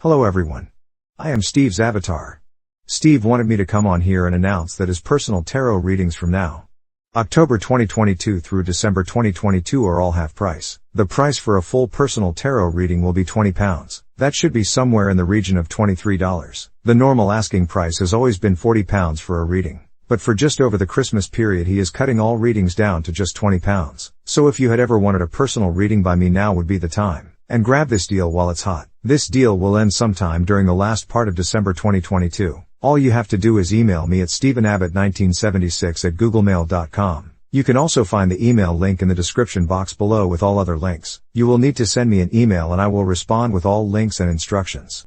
Hello everyone. I am Steve's avatar. Steve wanted me to come on here and announce that his personal tarot readings from now, October 2022 through December 2022 are all half price. The price for a full personal tarot reading will be £20. That should be somewhere in the region of $23. The normal asking price has always been £40 for a reading. But for just over the Christmas period he is cutting all readings down to just £20. So if you had ever wanted a personal reading by me, now would be the time. And grab this deal while it's hot. This deal will end sometime during the last part of December 2022. All you have to do is email me at stephenabbott1976@googlemail.com. You can also find the email link in the description box below with all other links. You will need to send me an email and I will respond with all links and instructions.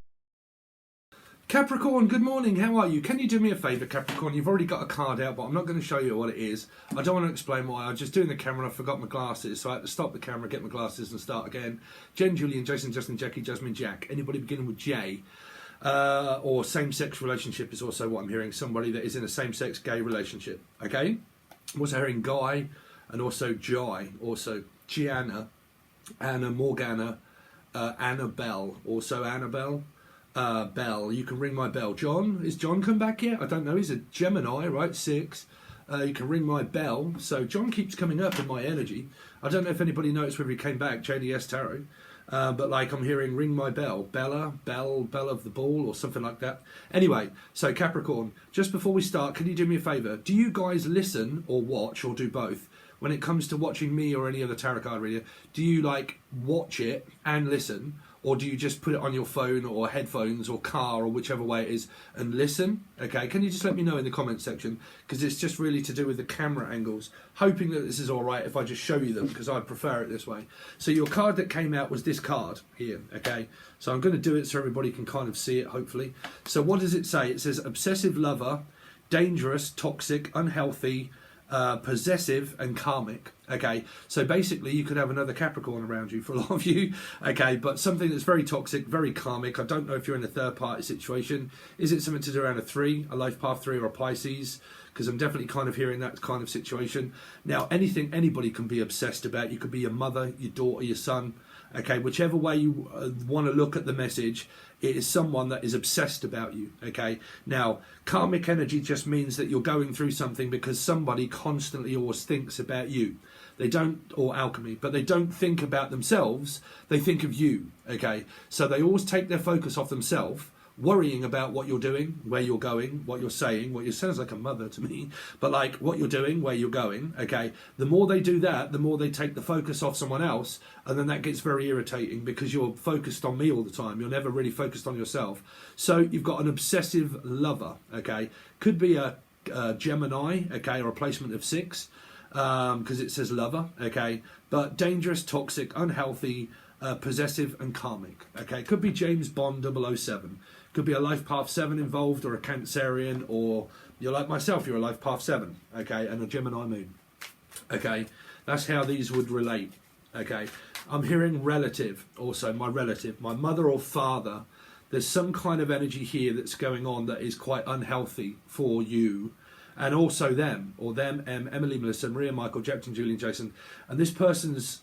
Capricorn, good morning, how are you? Can you do me a favour, Capricorn? You've already got a card out, but I'm not going to show you what it is. I don't want to explain why. I was just doing the camera and I forgot my glasses, so I had to stop the camera, get my glasses and start again. Jen, Julian, Jason, Justin, Jackie, Jasmine, Jack. Anybody beginning with J? Or same-sex relationship is also what I'm hearing. Somebody that is in a same-sex gay relationship, okay? I'm also hearing Guy and also Jai, also Gianna, Anna, Morgana, Annabelle, also Annabelle. Bell, you can ring my bell. John, is John come back yet? I don't know, he's a Gemini, right? 6. You can ring my bell. So John keeps coming up in my energy. I don't know if anybody noticed whether he came back, JDS Tarot. But like I'm hearing ring my bell. Bella, Bell of the ball or something like that. Anyway, so Capricorn, just before we start, can you do me a favour? Do you guys listen or watch or do both? When it comes to watching me or any other tarot card reader, do you like watch it and listen? Or do you just put it on your phone or headphones or car or whichever way it is and listen? Okay, can you just let me know in the comments section? Because it's just really to do with the camera angles. Hoping that this is all right if I just show you them, because I prefer it this way. So your card that came out was this card here, okay? So I'm going to do it so everybody can kind of see it, hopefully. So what does it say? It says obsessive lover, dangerous, toxic, unhealthy, possessive and karmic. Okay, so basically you could have another Capricorn around you for a lot of you, okay, but something that's very toxic, very karmic. I don't know if you're in a third party situation. Is it something to do around a 3, a life path 3 or a Pisces? Because I'm definitely kind of hearing that kind of situation. Now, anything anybody can be obsessed about. You could be your mother, your daughter, your son, okay, whichever way you want to look at the message, it is someone that is obsessed about you, okay? Now, karmic energy just means that you're going through something because somebody constantly always thinks about you. They don't, or alchemy, but they don't think about themselves, they think of you, okay? So they always take their focus off themselves, worrying about what you're doing, where you're going, what you're saying, what you sounds like a mother to me, but like what you're doing, where you're going, okay? The more they do that, the more they take the focus off someone else, and then that gets very irritating because you're focused on me all the time. You're never really focused on yourself. So you've got an obsessive lover, okay? Could be a Gemini, okay, or a placement of 6, because it says lover, okay? But dangerous, toxic, unhealthy, possessive and karmic, okay? Could be James Bond 007. Could be a life path 7 involved, or a Cancerian, or you're like myself, you're a life path 7, okay, and a Gemini moon, okay? That's how these would relate, okay? I'm hearing relative, also my relative, my mother or father. There's some kind of energy here that's going on that is quite unhealthy for you, and also them, or them, Emily, Melissa, Maria, Michael, Jackson, Julian, Jason, and this person's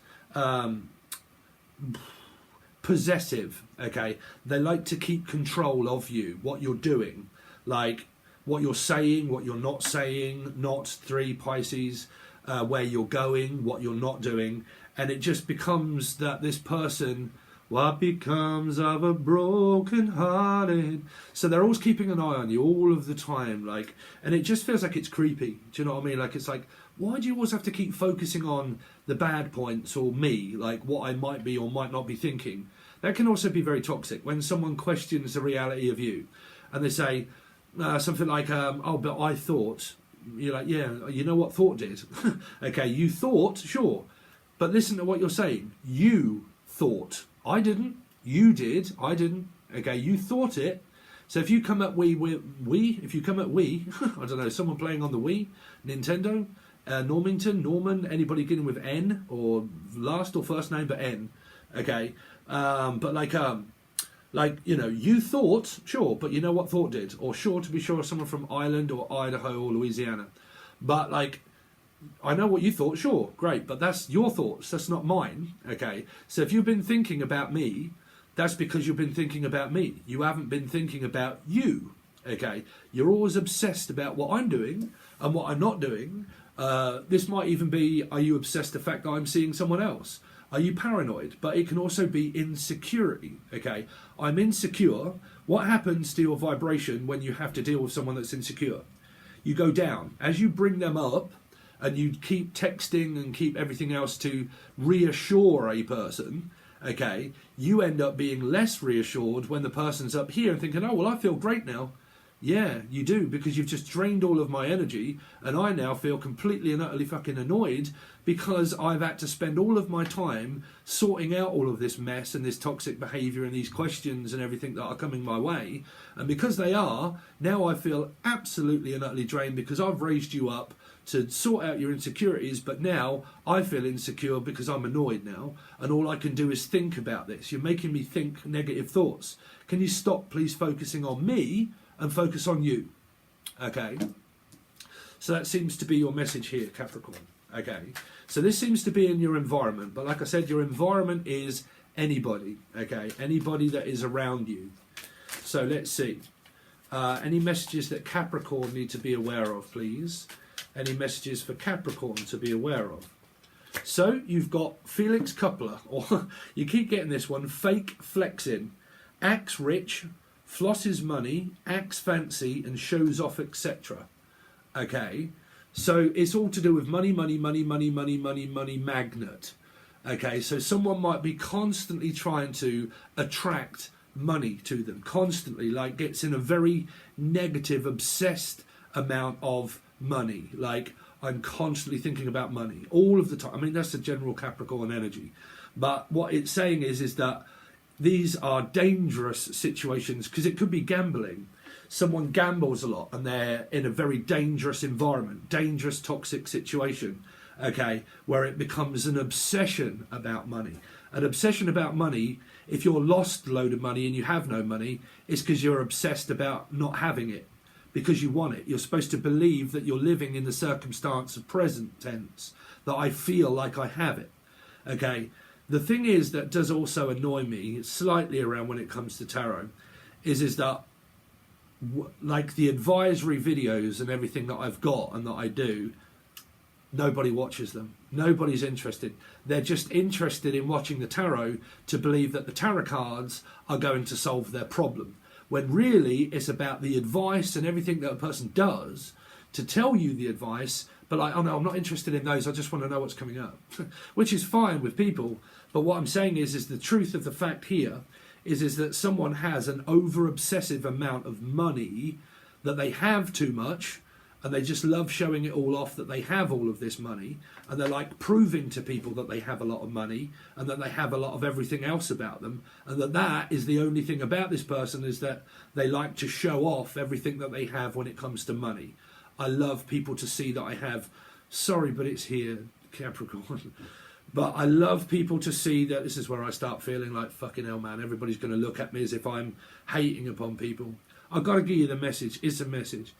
possessive, okay? They like to keep control of you, what you're doing, like what you're saying, what you're not saying, not 3 Pisces, where you're going, what you're not doing, and it just becomes that this person, what becomes of a broken hearted? So they're always keeping an eye on you all of the time, like, and it just feels like it's creepy. Do you know what I mean? Like, it's like, why do you always have to keep focusing on the bad points or me, like what I might be or might not be thinking? That can also be very toxic when someone questions the reality of you and they say something like, oh, but I thought. You're like, yeah, you know what thought did? Okay, you thought, sure, but listen to what you're saying. You thought. I didn't. You did. I didn't. Okay, you thought it. So if you come at if you come at I don't know, someone playing on the Wii, Nintendo, Norman, anybody getting with N, or last or first name but N, okay, but like, you know, you thought, sure, but you know what thought did, or sure, to be sure, someone from Ireland or Idaho or Louisiana, but like, I know what you thought, sure, great, but that's your thoughts, that's not mine, okay? So if you've been thinking about me, That's because you've been thinking about me. You haven't been thinking about you. Okay, you're always obsessed about what I'm doing and what I'm not doing. This might even be, are you obsessed with the fact that I'm seeing someone else? Are you paranoid? But it can also be insecurity. Okay, I'm insecure. What happens to your vibration when you have to deal with someone that's insecure? You go down. As you bring them up and you keep texting and keep everything else to reassure a person, okay, you end up being less reassured when the person's up here and thinking, oh, well, I feel great now. Yeah, you do, because you've just drained all of my energy, and I now feel completely and utterly fucking annoyed because I've had to spend all of my time sorting out all of this mess and this toxic behaviour and these questions and everything that are coming my way. And because they are, now I feel absolutely and utterly drained because I've raised you up to sort out your insecurities, but now I feel insecure because I'm annoyed now, and all I can do is think about this. You're making me think negative thoughts. Can you stop, please, focusing on me and focus on you? Okay, so that seems to be your message here, Capricorn. Okay, so this seems to be in your environment, but like I said, your environment is anybody. Okay, anybody that is around you. So let's see, any messages that Capricorn need to be aware of, please. Any messages for Capricorn to be aware of? So you've got Felix Coupler, or you keep getting this one, fake flexing, acts rich, flosses money, acts fancy, and shows off, etc. Okay, so it's all to do with money, money, money, money, money, money, money magnet. Okay, so someone might be constantly trying to attract money to them, constantly, like gets in a very negative, obsessed amount of money. Like, I'm constantly thinking about money all of the time. I mean, that's the general Capricorn energy. But what it's saying is that these are dangerous situations, because it could be gambling. Someone gambles a lot and they're in a very dangerous environment, dangerous, toxic situation, okay, where it becomes an obsession about money. An obsession about money, if you're lost a load of money and you have no money, it's because you're obsessed about not having it, because you want it. You're supposed to believe that you're living in the circumstance of present tense, that I feel like I have it, okay. The thing is that does also annoy me slightly around when it comes to tarot is that like the advisory videos and everything that I've got and that I do, nobody watches them. Nobody's interested. They're just interested in watching the tarot to believe that the tarot cards are going to solve their problem, when really it's about the advice and everything that a person does to tell you the advice. But like, oh no, I'm not interested in those, I just want to know what's coming up. Which is fine with people, but what I'm saying is the truth of the fact here is that someone has an over-obsessive amount of money, that they have too much, and they just love showing it all off that they have all of this money, and they're like proving to people that they have a lot of money and that they have a lot of everything else about them, and that is the only thing about this person, is that they like to show off everything that they have when it comes to money. I love people to see that I have, sorry, but it's here, Capricorn. But I love people to see that. This is where I start feeling like, fucking hell, man, everybody's going to look at me as if I'm hating upon people. I've got to give you the message. It's a message.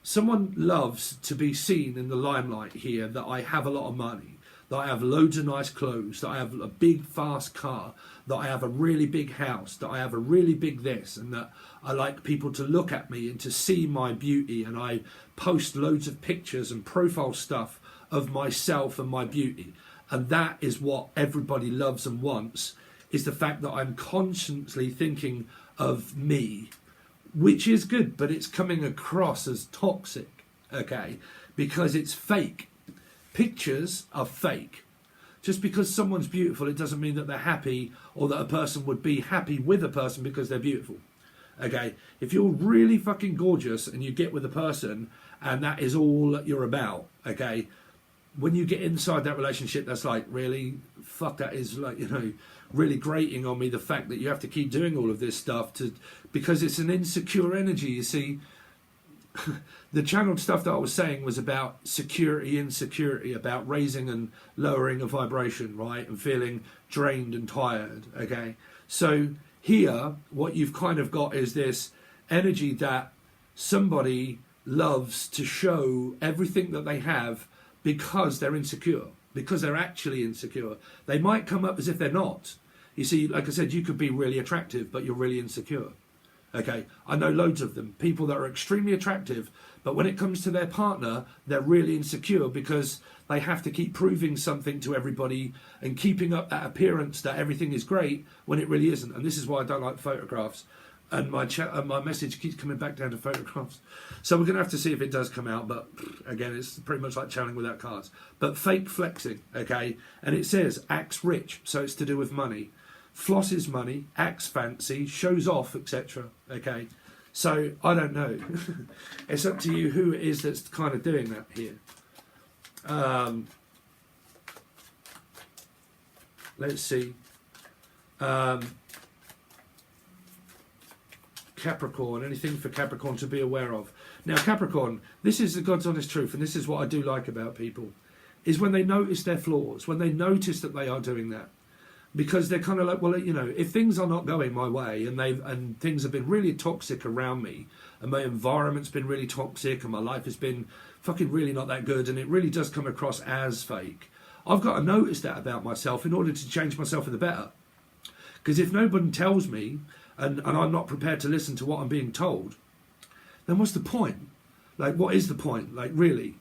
Someone loves to be seen in the limelight here, that I have a lot of money, that I have loads of nice clothes, that I have a big, fast car, that I have a really big house, that I have a really big this, and that I like people to look at me and to see my beauty, and I post loads of pictures and profile stuff of myself and my beauty. And that is what everybody loves and wants, is the fact that I'm constantly thinking of me, which is good, but it's coming across as toxic, okay, because it's fake. Pictures are fake. Just because someone's beautiful, it doesn't mean that they're happy, or that a person would be happy with a person because they're beautiful, okay. If you're really fucking gorgeous and you get with a person and that is all that you're about, okay, when you get inside that relationship, that's like, really, fuck, that is like, you know, really grating on me, the fact that you have to keep doing all of this stuff because it's an insecure energy. You see, the channeled stuff that I was saying was about security, insecurity, about raising and lowering a vibration, right, and feeling drained and tired, okay. So here, what you've kind of got is this energy that somebody loves to show everything that they have, because they're insecure, because they're actually insecure. They might come up as if they're not. You see, like I said, you could be really attractive, but you're really insecure. Okay, I know loads of them, people that are extremely attractive, but when it comes to their partner, they're really insecure because they have to keep proving something to everybody and keeping up that appearance that everything is great when it really isn't. And this is why I don't like photographs. And my message keeps coming back down to photographs. So we're going to have to see if it does come out. But again, it's pretty much like channeling without cards. But fake flexing, okay? And it says acts rich, so it's to do with money. Flosses money, acts fancy, shows off, etc. Okay, so I don't know. It's up to you who it is that's kind of doing that here. Let's see. Capricorn, anything for Capricorn to be aware of. Now, Capricorn, this is the God's honest truth, and this is what I do like about people, is when they notice their flaws, when they notice that they are doing that. Because they're kind of like, well, you know, if things are not going my way and things have been really toxic around me and my environment's been really toxic and my life has been fucking really not that good and it really does come across as fake, I've got to notice that about myself in order to change myself for the better. Because if nobody tells me and I'm not prepared to listen to what I'm being told, then what's the point? Like, what is the point? Like, really?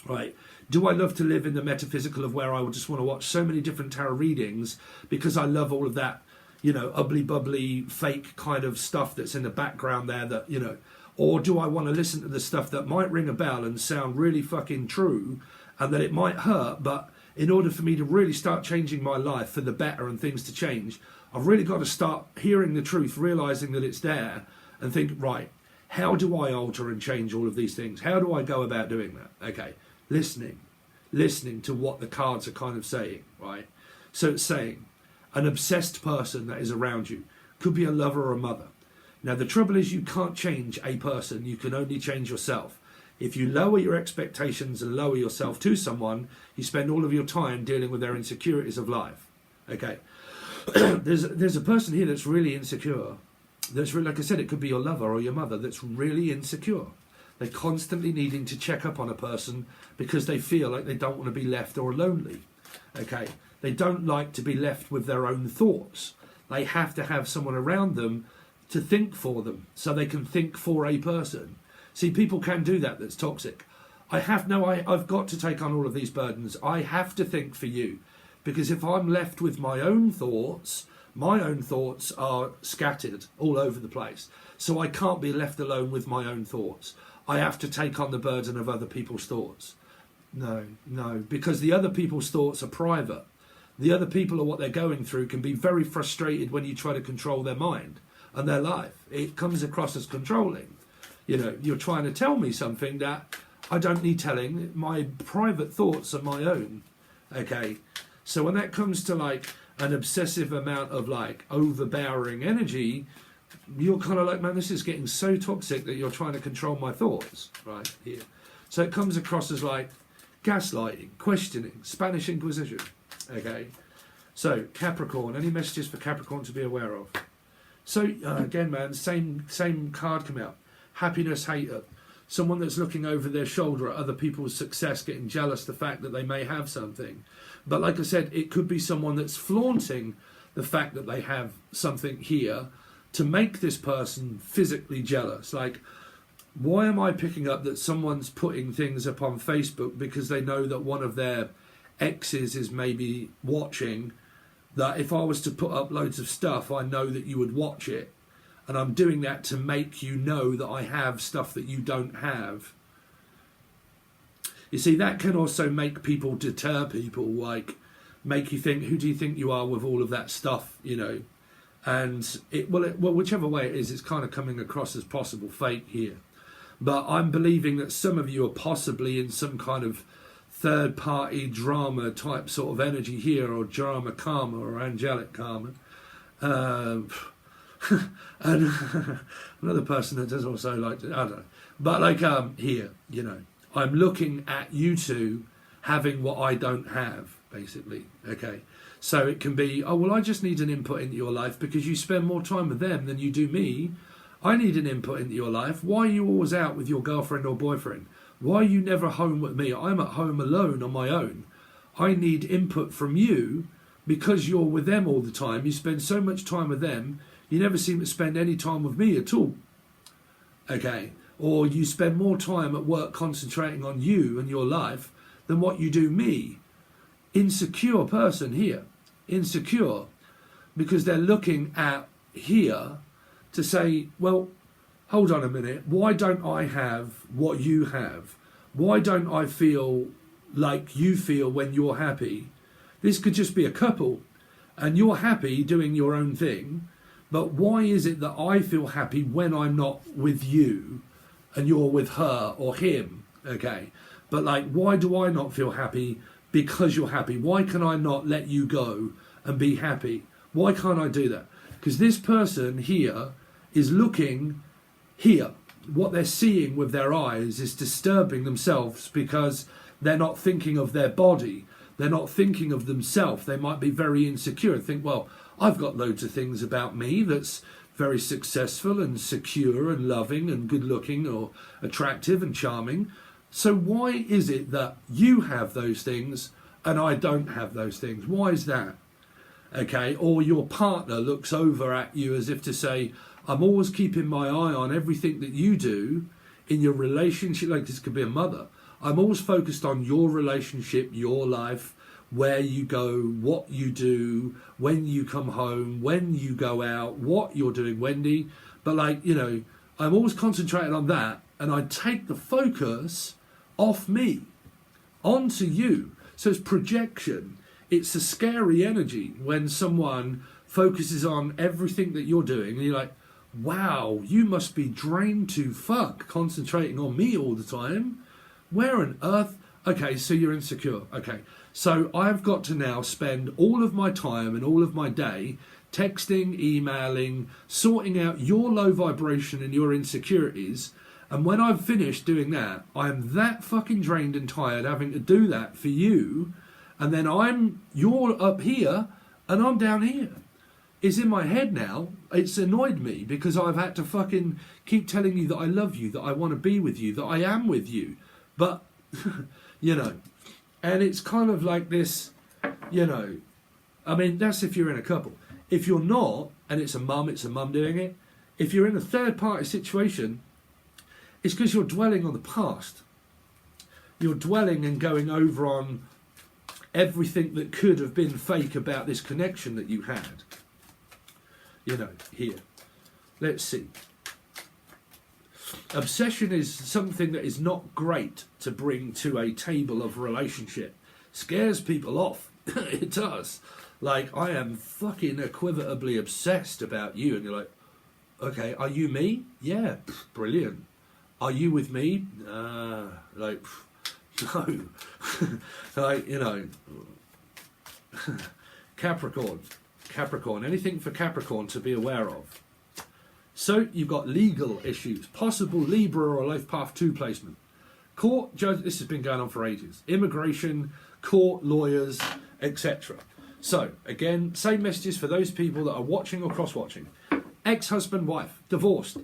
Right? Do I love to live in the metaphysical of where I would just want to watch so many different tarot readings because I love all of that, you know, ubbly bubbly fake kind of stuff that's in the background there that, you know, or do I want to listen to the stuff that might ring a bell and sound really fucking true and that it might hurt, but in order for me to really start changing my life for the better and things to change, I've really got to start hearing the truth, realizing that it's there and think, right, how do I alter and change all of these things? How do I go about doing that? Okay. Listening to what the cards are kind of saying, right? So it's saying an obsessed person that is around you could be a lover or a mother. Now, the trouble is you can't change a person. You can only change yourself. If you lower your expectations and lower yourself to someone, you spend all of your time dealing with their insecurities of life. Okay. There's a person here that's really insecure. That's really, like I said, it could be your lover or your mother that's really insecure. They're constantly needing to check up on a person because they feel like they don't want to be left or lonely. Okay, they don't like to be left with their own thoughts. They have to have someone around them to think for them so they can think for a person. See, people can do that. That's toxic. I've got to take on all of these burdens. I have to think for you because if I'm left with my own thoughts are scattered all over the place. So I can't be left alone with my own thoughts. I have to take on the burden of other people's thoughts. No, because the other people's thoughts are private. The other people or what they're going through can be very frustrated when you try to control their mind and their life. It comes across as controlling. You know, you're trying to tell me something that I don't need telling. My private thoughts are my own. Okay, so when that comes to like an obsessive amount of like overbearing energy, you're kind of like, man, this is getting so toxic that you're trying to control my thoughts, right here. So it comes across as like gaslighting, questioning, Spanish Inquisition. Okay, so Capricorn, any messages for Capricorn to be aware of? So again, man, same card come out. Happiness hater, someone that's looking over their shoulder at other people's success, getting jealous the fact that they may have something. But like I said, it could be someone that's flaunting the fact that they have something here to make this person physically jealous. Like, why am I picking up that someone's putting things up on Facebook because they know that one of their exes is maybe watching, that if I was to put up loads of stuff, I know that you would watch it. And I'm doing that to make you know that I have stuff that you don't have. You see, that can also make people, deter people, like make you think, who do you think you are with all of that stuff, you know? And well, whichever way it is, it's kind of coming across as possible fake here. But I'm believing that some of you are possibly in some kind of third-party drama type sort of energy here, or drama karma, or angelic karma. And another person that does also like to, I don't know. But like here, you know, I'm looking at you two having what I don't have, basically. Okay. So it can be, oh, well, I just need an input into your life because you spend more time with them than you do me. I need an input into your life. Why are you always out with your girlfriend or boyfriend? Why are you never home with me? I'm at home alone on my own. I need input from you because you're with them all the time, you spend so much time with them, you never seem to spend any time with me at all. Okay? Or you spend more time at work concentrating on you and your life than what you do me. Insecure person here. Insecure. Because they're looking at here to say, well, hold on a minute, why don't I have what you have? Why don't I feel like you feel when you're happy? This could just be a couple and you're happy doing your own thing, but why is it that I feel happy when I'm not with you and you're with her or him? Okay, but like, why do I not feel happy because you're happy? Why can I not let you go and be happy? Why can't I do that? Because this person here is looking here. What they're seeing with their eyes is disturbing themselves because they're not thinking of their body. They're not thinking of themselves. They might be very insecure and think, well, I've got loads of things about me that's very successful and secure and loving and good looking or attractive and charming. So why is it that you have those things and I don't have those things? Why is that? Okay, or your partner looks over at you as if to say, I'm always keeping my eye on everything that you do in your relationship. Like, this could be a mother. I'm always focused on your relationship, your life, where you go, what you do, when you come home, when you go out, what you're doing, Wendy. But like, you know, I'm always concentrating on that, and I take the focus off me onto you. So it's projection. It's a scary energy when someone focuses on everything that you're doing and you're like, wow, you must be drained to fuck concentrating on me all the time. Where on earth? Okay, so you're insecure. Okay, so I've got to now spend all of my time and all of my day texting, emailing, sorting out your low vibration and your insecurities. And when I've finished doing that, I'm that fucking drained and tired having to do that for you. And then you're up here and I'm down here. It's in my head now. It's annoyed me because I've had to fucking keep telling you that I love you, that I want to be with you, that I am with you. But, you know, and it's kind of like this, you know, I mean, that's if you're in a couple. If you're not, and it's a mum doing it. If you're in a third party situation, it's because you're dwelling on the past. You're dwelling and going over on everything that could have been fake about this connection that you had. You know, here. Let's see. Obsession is something that is not great to bring to a table of relationship. Scares people off. It does. Like, I am fucking equivotably obsessed about you. And you're like, okay, are you me? Yeah, brilliant. Are you with me? Like, no. Like, you know. Capricorn. Anything for Capricorn to be aware of. So you've got legal issues, possible Libra or Life Path 2 placement. Court, judge, this has been going on for ages. Immigration, court, lawyers, etc. So, again, same messages for those people that are watching or cross-watching. Ex-husband, wife, divorced.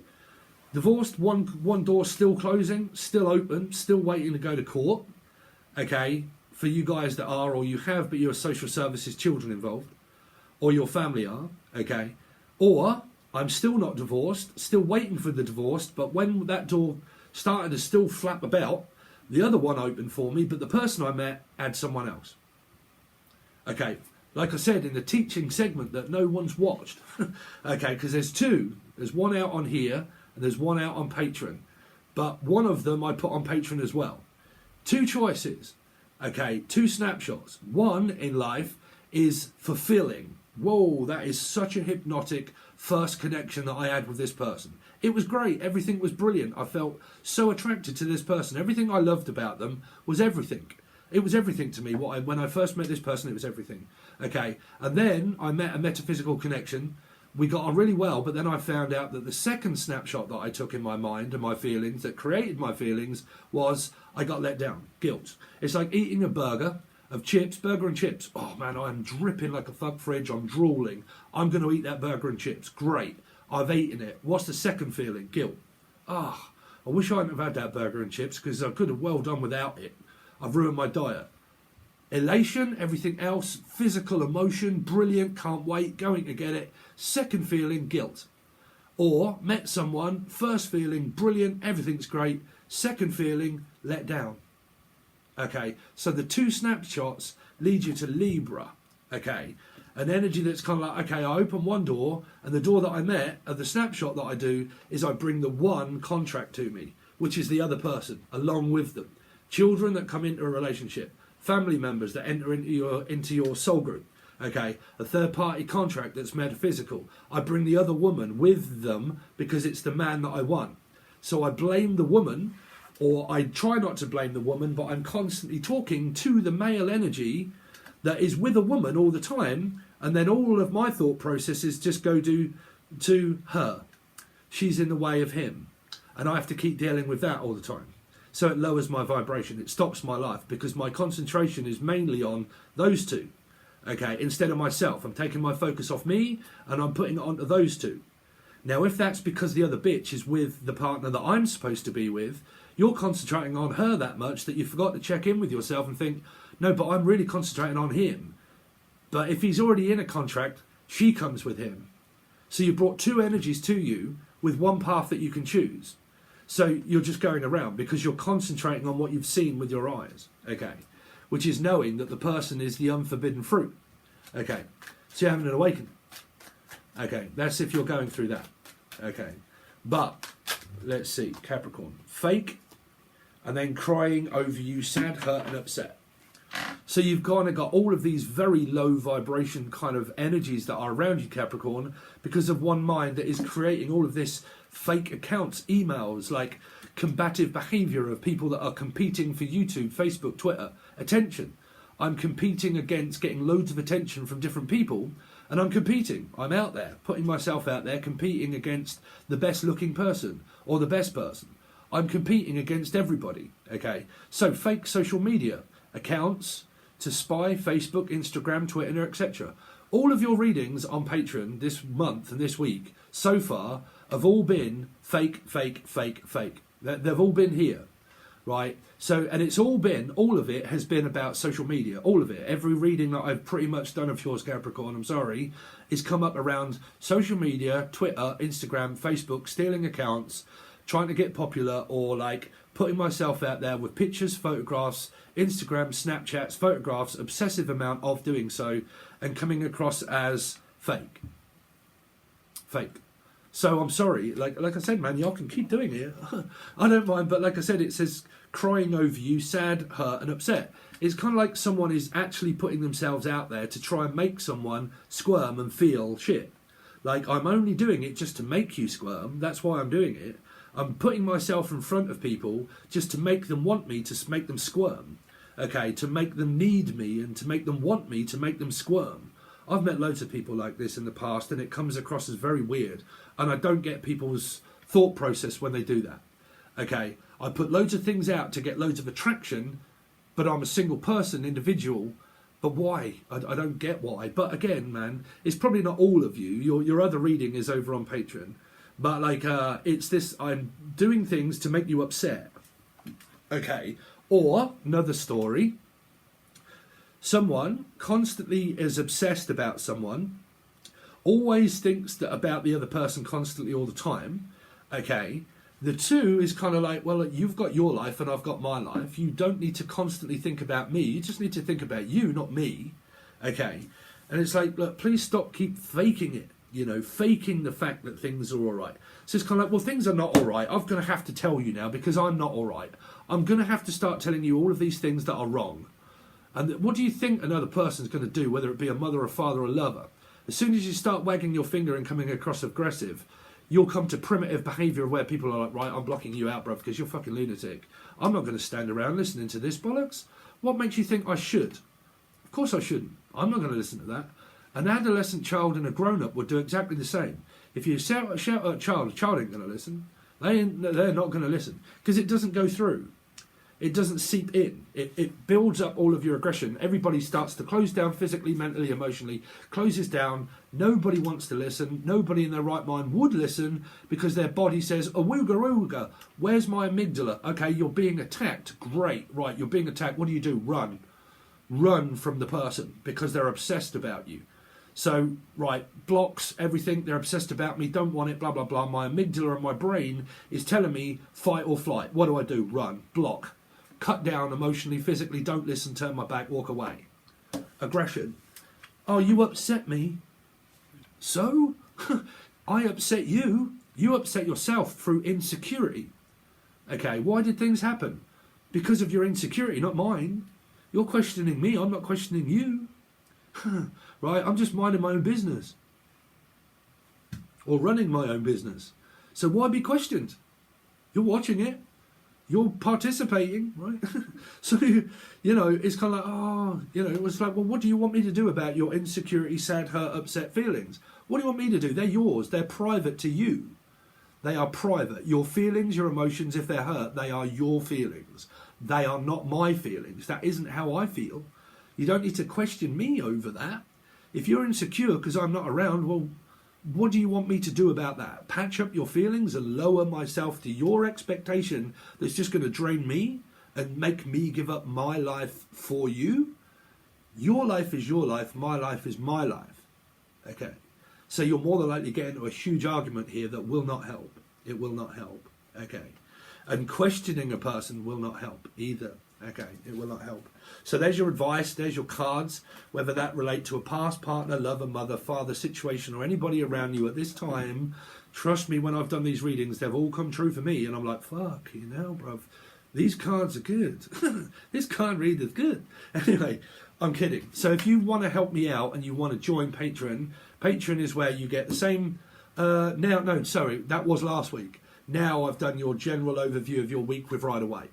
Divorced, one door still closing, still open, still waiting to go to court. Okay, for you guys that are, or you have, but you're social services children involved. Or your family are, okay. Or, I'm still not divorced, still waiting for the divorce, but when that door started to still flap about, the other one opened for me, but the person I met had someone else. Okay, like I said in the teaching segment that no one's watched. Okay, because there's two. There's one out on here, and there's one out on Patreon. But one of them I put on Patreon as well. Two choices. Okay, two snapshots. One in life is fulfilling. Whoa, that is such a hypnotic first connection that I had with this person. It was great. Everything was brilliant. I felt so attracted to this person. Everything I loved about them was everything. It was everything to me. When I first met this person, it was everything. Okay, and then I met a metaphysical connection. We got on really well, but then I found out that the second snapshot that I took in my mind and my feelings that created my feelings was I got let down. Guilt. It's like eating a burger of chips, burger and chips. Oh man, I'm dripping like a fuck fridge. I'm drooling. I'm going to eat that burger and chips. Great. I've eaten it. What's the second feeling? Guilt. Ah, I wish I hadn't have had that burger and chips because I could have well done without it. I've ruined my diet. elation, everything else, physical emotion, brilliant, can't wait, going to get it. Second feeling, guilt. Or met someone, first feeling, brilliant, everything's great. Second feeling, let down. Okay, so the two snapshots lead you to Libra. Okay, an energy that's kind of like, okay, I open one door, and the door that I met, the snapshot that I do, is I bring the one contract to me, which is the other person, along with them. Children that come into a relationship, family members that enter into your soul group. Okay, a third party contract that's metaphysical. I bring the other woman with them because it's the man that I want. So I blame the woman, or I try not to blame the woman, but I'm constantly talking to the male energy that is with a woman all the time, and then all of my thought processes just go to her. She's in the way of him, and I have to keep dealing with that all the time. So it lowers my vibration. It stops my life because my concentration is mainly on those two. Okay, instead of myself, I'm taking my focus off me and I'm putting it onto those two. Now, if that's because the other bitch is with the partner that I'm supposed to be with, you're concentrating on her that much that you forgot to check in with yourself and think, no, but I'm really concentrating on him. But if he's already in a contract, she comes with him. So you brought two energies to you with one path that you can choose. So you're just going around because you're concentrating on what you've seen with your eyes, okay? Which is knowing that the person is the unforbidden fruit, okay? So you're having an awakening, okay? That's if you're going through that, okay? But, let's see, Capricorn. Fake, and then crying over you, sad, hurt, and upset. So you've kind of got all of these very low vibration kind of energies that are around you, Capricorn, because of one mind that is creating all of this fake accounts, emails, like combative behavior of people that are competing for YouTube, Facebook, Twitter, attention. I'm competing against getting loads of attention from different people, and I'm competing. I'm out there, putting myself out there, competing against the best looking person or the best person. I'm competing against everybody, okay? So fake social media accounts to spy, Facebook, Instagram, Twitter, etc. All of your readings on Patreon this month and this week so far have all been fake, fake, fake, fake. They've all been here, right? So, and it's all been, all of it has been about social media, all of it. Every reading that I've pretty much done of yours, Capricorn, I'm sorry, is come up around social media, Twitter, Instagram, Facebook, stealing accounts, trying to get popular, or like putting myself out there with pictures, photographs, Instagram, Snapchats, photographs, obsessive amount of doing so, and coming across as fake. Fake. So I'm sorry, like I said, man, y'all can keep doing it. I don't mind, but like I said, it says crying over you, sad, hurt, and upset. It's kind of like someone is actually putting themselves out there to try and make someone squirm and feel shit. Like, I'm only doing it just to make you squirm. That's why I'm doing it. I'm putting myself in front of people just to make them want me, to make them squirm. Okay, to make them need me and to make them want me, to make them squirm. I've met loads of people like this in the past, and it comes across as very weird. And I don't get people's thought process when they do that. Okay, I put loads of things out to get loads of attraction, but I'm a single person, individual. But why? I don't get why. But again, man, it's probably not all of you. Your other reading is over on Patreon. But like, it's this, I'm doing things to make you upset. Okay, or another story. Someone constantly is obsessed about someone, always thinks that about the other person constantly all the time. Okay, the two is kind of like, well, you've got your life and I've got my life. You don't need to constantly think about me. You just need to think about you, not me. Okay, and it's like, look, please keep faking it. You know, faking the fact that things are all right. So it's kind of like, well, things are not all right. I'm going to have to tell you now because I'm not all right. I'm going to have to start telling you all of these things that are wrong. And what do you think another person's going to do, whether it be a mother, a father, or a lover? As soon as you start wagging your finger and coming across aggressive, you'll come to primitive behaviour where people are like, right, I'm blocking you out, bruv, because you're fucking lunatic. I'm not going to stand around listening to this bollocks. What makes you think I should? Of course I shouldn't. I'm not going to listen to that. An adolescent child and a grown-up would do exactly the same. If you shout at a child ain't going to listen. They're not going to listen because it doesn't go through. It doesn't seep in. It builds up all of your aggression. Everybody starts to close down physically, mentally, emotionally, closes down. Nobody wants to listen. Nobody in their right mind would listen because their body says, awooga ooga, where's my amygdala? Okay, you're being attacked. Great, right, you're being attacked. What do? Run. run from the person because they're obsessed about you. So, right, blocks, everything, they're obsessed about me, don't want it, blah, blah, blah. My amygdala and my brain is telling me fight or flight. What do? Run, block, cut down emotionally, physically, don't listen, turn my back, walk away. Aggression. Oh, you upset me. So? I upset you. You upset yourself through insecurity. Okay, why did things happen? Because of your insecurity, not mine. You're questioning me, I'm not questioning you. Right, I'm just minding my own business. Or running my own business. So why be questioned? You're watching it. You're participating, right? So, it's kind of like, oh, it was like, well, what do you want me to do about your insecurity, sad, hurt, upset feelings? What do you want me to do? They're yours. They're private to you. They are private. Your feelings, your emotions, if they're hurt, they are your feelings. They are not my feelings. That isn't how I feel. You don't need to question me over that. If you're insecure because I'm not around, well, what do you want me to do about that? Patch up your feelings and lower myself to your expectation that's just going to drain me and make me give up my life for you? Your life is your life. My life is my life. Okay. So you're more than likely getting into a huge argument here that will not help. It will not help. Okay. And questioning a person will not help either. Okay, it will not help. So there's your advice, there's your cards, whether that relate to a past partner, lover, mother, father situation, or anybody around you at this time. Trust me, when I've done these readings, they've all come true for me. And I'm like, fuck, bruv, these cards are good. This card reader's good. Anyway, I'm kidding. So if you want to help me out and you want to join Patreon, Patreon is where you get the same... that was last week. Now I've done your general overview of your week with right away.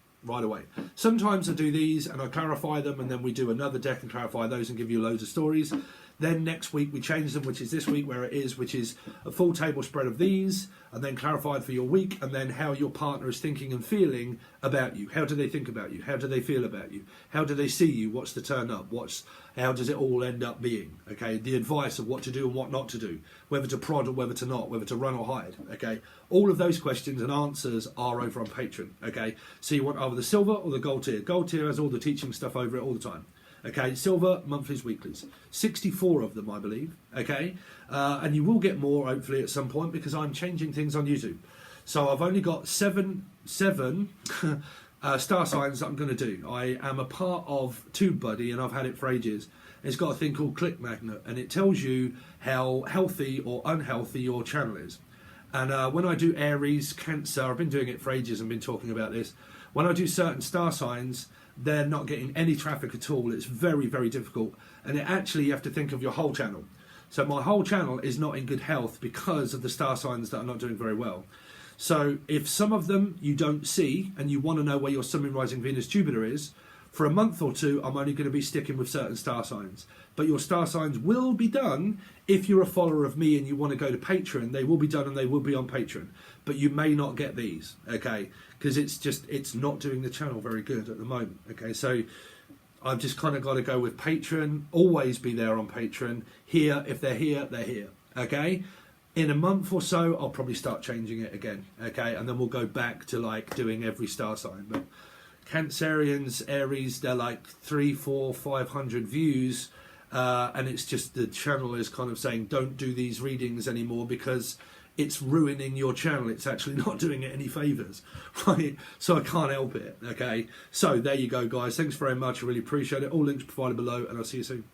Sometimes I do these and I clarify them, and then we do another deck and clarify those and give you loads of stories. Then next week we change them, which is this week where it is, which is a full table spread of these, and then clarified for your week, and then how your partner is thinking and feeling about you. How do they think about you? How do they feel about you? How do they see you? What's the turn up? How does it all end up being? Okay, the advice of what to do and what not to do, whether to prod or whether to not, whether to run or hide. Okay, all of those questions and answers are over on Patreon. Okay, so you want either the silver or the gold tier. Gold tier has all the teaching stuff over it all the time. Okay, silver, monthlies, weeklies. 64 of them, I believe. Okay, and you will get more, hopefully, at some point, because I'm changing things on YouTube. So I've only got seven star signs that I'm going to do. I am a part of TubeBuddy, and I've had it for ages. It's got a thing called Click Magnet, and it tells you how healthy or unhealthy your channel is. And when I do Aries, Cancer, I've been doing it for ages and been talking about this. When I do certain star signs, they're not getting any traffic at all. It's very, very difficult. And you have to think of your whole channel. So my whole channel is not in good health because of the star signs that are not doing very well. So if some of them you don't see and you want to know where your Sun, Moon, Rising, Venus, Jupiter is, for a month or two, I'm only going to be sticking with certain star signs. But your star signs will be done if you're a follower of me and you want to go to Patreon. They will be done and they will be on Patreon. But you may not get these, okay? Because it's not doing the channel very good at the moment, okay? So I've just kind of got to go with Patreon. Always be there on Patreon. Here, if they're here, okay? In a month or so, I'll probably start changing it again, okay? And then we'll go back to like doing every star sign. But Cancerians, Aries, they're like 300, 400, 500 views. And it's just the channel is kind of saying, don't do these readings anymore because it's ruining your channel. It's actually not doing it any favours, right? So I can't help it, okay? So there you go, guys. Thanks very much. I really appreciate it. All links provided below, and I'll see you soon.